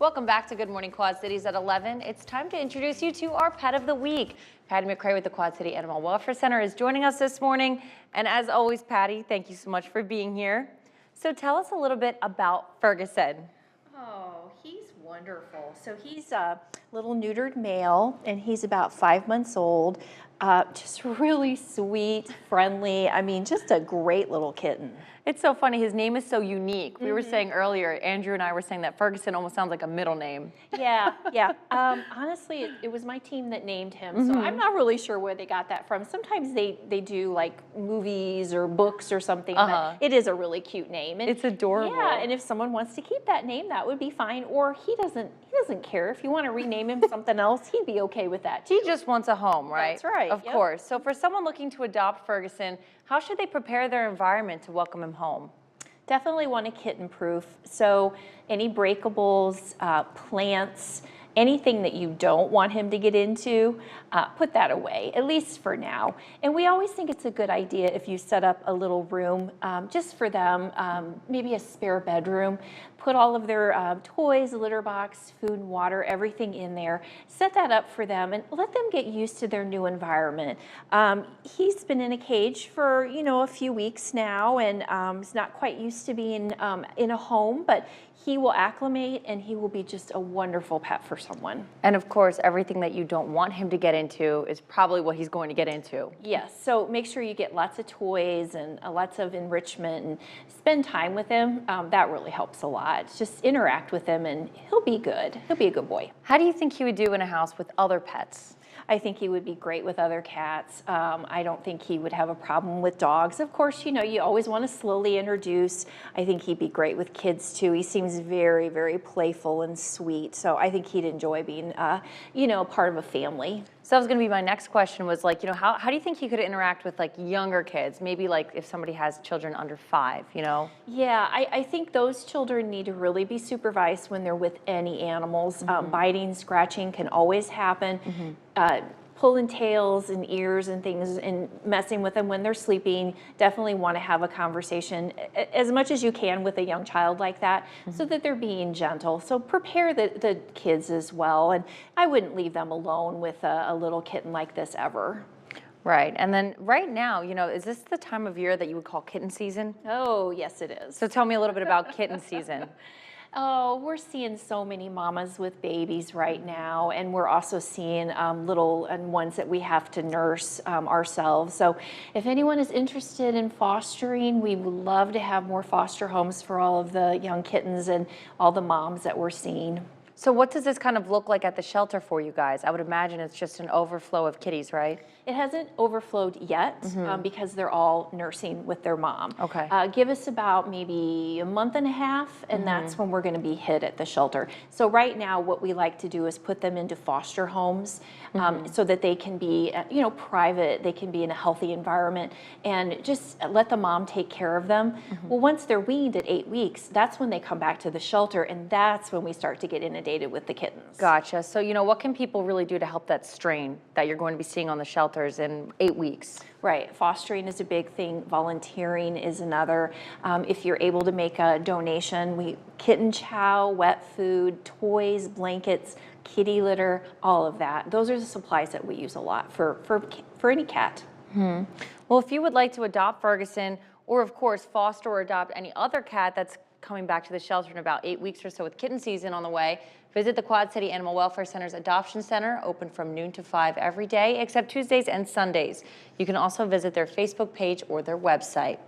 Welcome back to Good Morning Quad Cities at 11. It's time to introduce you to our pet of the week. Patty McCray with the Quad City Animal Welfare Center is joining us this morning. And as always, Patty, thank you so much for being here. So tell us a little bit about Ferguson. Oh, he's wonderful. So he's a little neutered male, and he's about 5 months old. Just really sweet, friendly. I mean, just a great little kitten. It's so funny. His name is so unique. We were saying earlier, Andrew and I were saying that Ferguson almost sounds like a middle name. Yeah, yeah. Honestly, it was my team that named him, so I'm not really sure where they got that from. Sometimes they do like movies or books or something, but it is a really cute name. And It's adorable. yeah, and if someone wants to keep that name, that would be fine. Or he doesn't care. If you want to rename him something else, he'd be okay with that too. He just wants a home, right? That's right. Of course. So for someone looking to adopt Ferguson, how should they prepare their environment to welcome him home? Definitely want a kitten proof. So any breakables, plants, anything that you don't want him to get into, put that away, at least for now. And we always think it's a good idea if you set up a little room just for them, maybe a spare bedroom. Put all of their toys, litter box, food and water, everything in there. Set that up for them and let them get used to their new environment. He's been in a cage for, a few weeks now, and he's not quite used to being in a home, but he will acclimate and he will be just a wonderful pet for someone. And of course, everything that you don't want him to get into is probably what he's going to get into. Yes, so make sure you get lots of toys and lots of enrichment and spend time with him. That really helps a lot. Just interact with him and he'll be good. He'll be a good boy. How do you think he would do in a house with other pets? I think he would be great with other cats. I don't think he would have a problem with dogs. Of course, you always want to slowly introduce. I think he'd be great with kids too. He seems very, very playful and sweet. So I think he'd enjoy being, part of a family. So that was going to be my next question was like, how do you think he could interact with like younger kids? Maybe like if somebody has children under 5, Yeah, I think those children need to really be supervised when they're with any animals. Biting, scratching can always happen. Pulling tails and ears and things and messing with them when they're sleeping. Definitely want to have a conversation as much as you can with a young child like that so that they're being gentle. So prepare the kids as well. And I wouldn't leave them alone with a little kitten like this ever. Right. And then right now, is this the time of year that you would call kitten season? Oh, yes, it is. So tell me a little bit about kitten season. Oh, we're seeing so many mamas with babies right now, and we're also seeing little and ones that we have to nurse ourselves. So if anyone is interested in fostering, we would love to have more foster homes for all of the young kittens and all the moms that we're seeing. So what does this kind of look like at the shelter for you guys? I would imagine it's just an overflow of kitties, right? It hasn't overflowed yet because they're all nursing with their mom. Okay. Give us about maybe a month and a half, and that's when we're going to be hit at the shelter. So right now, what we like to do is put them into foster homes so that they can be, private. They can be in a healthy environment, and just let the mom take care of them. Well, once they're weaned at 8 weeks, that's when they come back to the shelter, and that's when we start to get inundated with the kittens. Gotcha. So, what can people really do to help that strain that you're going to be seeing on the shelters in 8 weeks? Right. Fostering is a big thing. Volunteering is another. If you're able to make a donation, kitten chow, wet food, toys, blankets, kitty litter, all of that. Those are the supplies that we use a lot for any cat. Well, if you would like to adopt Ferguson, or of course foster or adopt any other cat that's coming back to the shelter in about 8 weeks or so with kitten season on the way, visit the Quad City Animal Welfare Center's Adoption Center, open from noon to 5 every day, except Tuesdays and Sundays. You can also visit their Facebook page or their website.